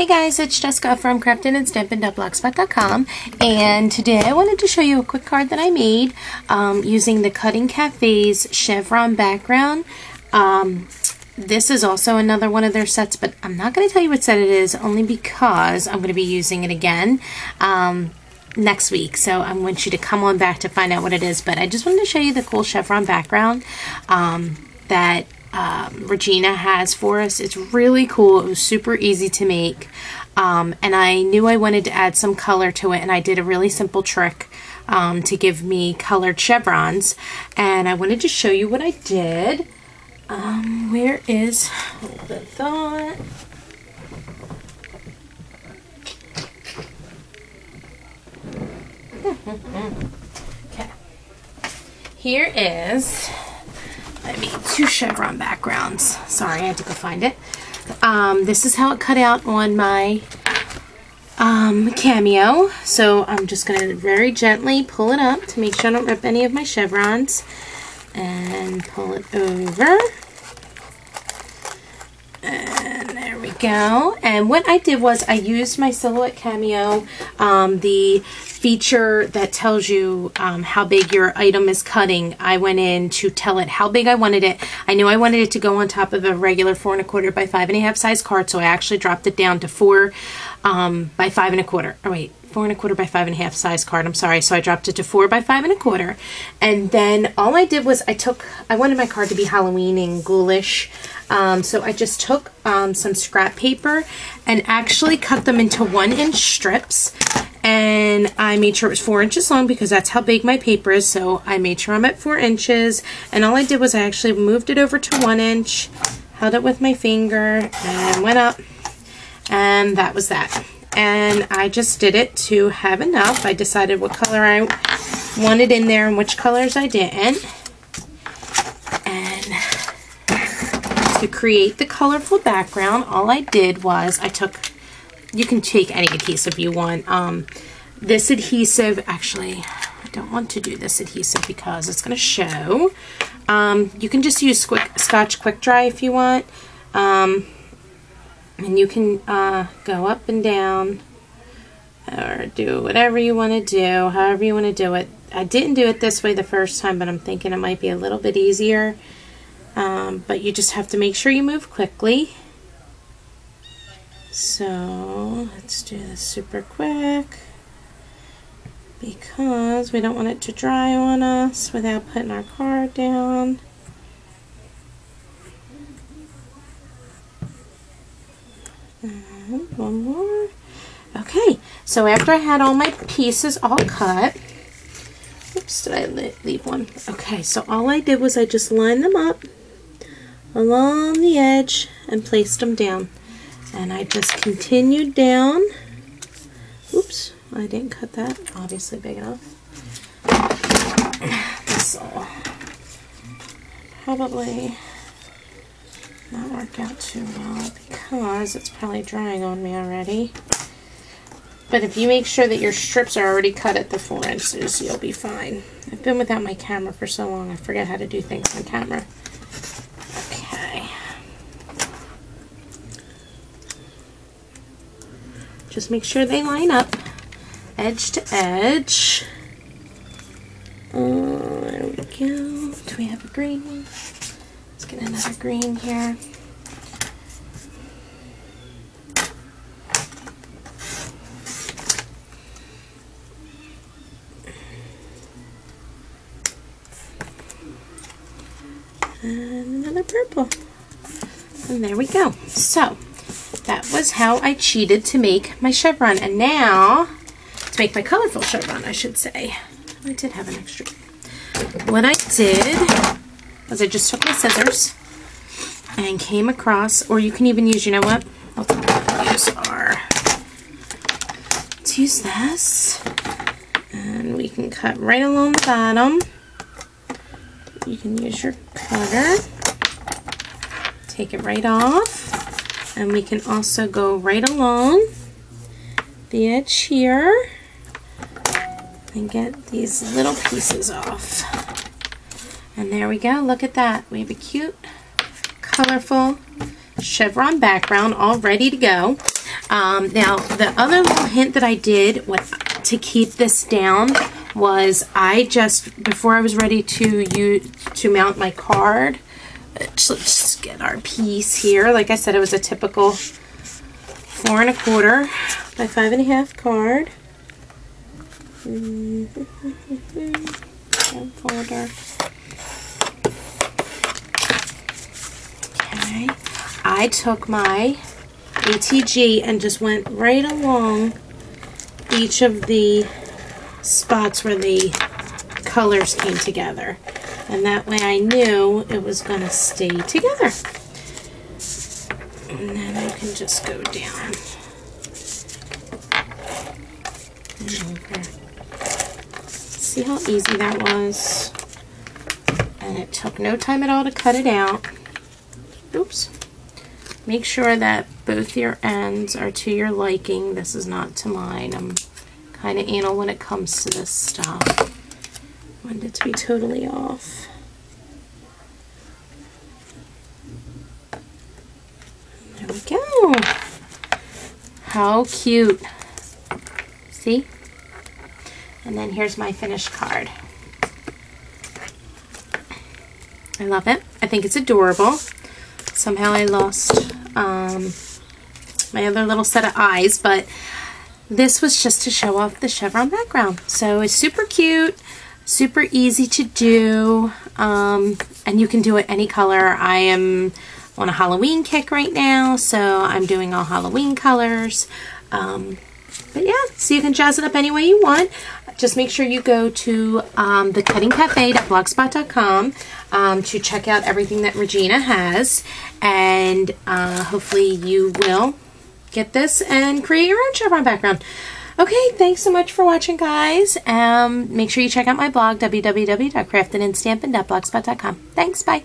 Hey guys, it's Jessica from craftingandstamping.blogspot.com, and today I wanted to show you a quick card that I made using the Cutting Cafe's Chevron background. This is also another one of their sets, but I'm not going to tell you what set it is only because I'm going to be using it again next week. So I want you to come on back to find out what it is, but I just wanted to show you the cool Chevron background that Regina has for us. It's really cool. It was super easy to make, and I knew I wanted to add some color to it, and I did a really simple trick to give me colored chevrons, and I wanted to show you what I did. Where is, hold the thought. Okay, here is, I made two chevron backgrounds. Sorry, I had to go find it. This is how it cut out on my Cameo. So I'm just going to very gently pull it up to make sure I don't rip any of my chevrons. And pull it over. And there we go. And what I did was I used my Silhouette Cameo, the feature that tells you how big your item is cutting. I went in to tell it how big I wanted it. I knew I wanted it to go on top of a regular 4 1/4 by 5 1/2 size card, so I actually dropped it down to 4 by 5 1/4. Oh wait, 4 1/4 by 5 1/2 size card. I'm sorry. So I dropped it to 4 by 5 1/4, and then all I did was I wanted my card to be Halloween and ghoulish. So I just took some scrap paper and actually cut them into 1-inch strips, and I made sure it was 4 inches long because that's how big my paper is. So I made sure I'm at 4 inches, and all I did was I actually moved it over to 1 inch, held it with my finger, and went up, and that was that. And I just did it to have enough. I decided what color I wanted in there and which colors I didn't. And to create the colorful background, all I did was I took, you can take any adhesive you want. This adhesive, actually, I don't want to do this adhesive because it's going to show. You can just use Scotch Quick Dry if you want. And you can go up and down or do whatever you want to do, however you want to do it. I didn't do it this way the first time, but I'm thinking it might be a little bit easier. But you just have to make sure you move quickly. So let's do this super quick because we don't want it to dry on us without putting our card down. And one more. Okay, so after I had all my pieces all cut, oops, did I leave one? Okay, so all I did was I just lined them up along the edge and placed them down. And I just continued down. Oops, I didn't cut that, obviously big enough. This will probably not work out too well because it's probably drying on me already. But if you make sure that your strips are already cut at the 4 inches, you'll be fine. I've been without my camera for so long, I forget how to do things on camera. Okay. Just make sure they line up, edge to edge. There we go. Do we have a green one? Let's get another green here. And another purple. And there we go. So that was how I cheated to make my chevron. And now to make my colorful chevron, I should say. I did have an extra. What I did was I just took my scissors and came across, or you can even use, you know what? Let's use this. And we can cut right along the bottom. You can use your cutter. Take it right off. And we can also go right along the edge here and get these little pieces off. And there we go. Look at that. We have a cute, colorful chevron background all ready to go. Now, the other little hint that I did to keep this down was I just, before I was ready to mount my card, let's just get our piece here. Like I said, it was a typical 4 1/4 by 5 1/2 card. Folder. Okay, I took my ATG and just went right along each of the spots where the colors came together, and that way I knew it was going to stay together. And then I can just go down and over. See how easy that was? And it took no time at all to cut it out. Oops. Make sure that both your ends are to your liking. This is not to mine. I'm kind of anal when it comes to this stuff. I want it to be totally off. There we go. How cute. See? And then here's my finished card. I love it. I think it's adorable. Somehow I lost my other little set of eyes, but this was just to show off the chevron background. So it's super cute, super easy to do, and you can do it any color. I am on a Halloween kick right now, so I'm doing all Halloween colors. But yeah, so you can jazz it up any way you want. Just make sure you go to thecuttingcafe.blogspot.com to check out everything that Regina has, and hopefully you will get this and create your own chevron background. Okay, thanks so much for watching, guys. Make sure you check out my blog, www.craftedandstampin.blogspot.com. Thanks, bye.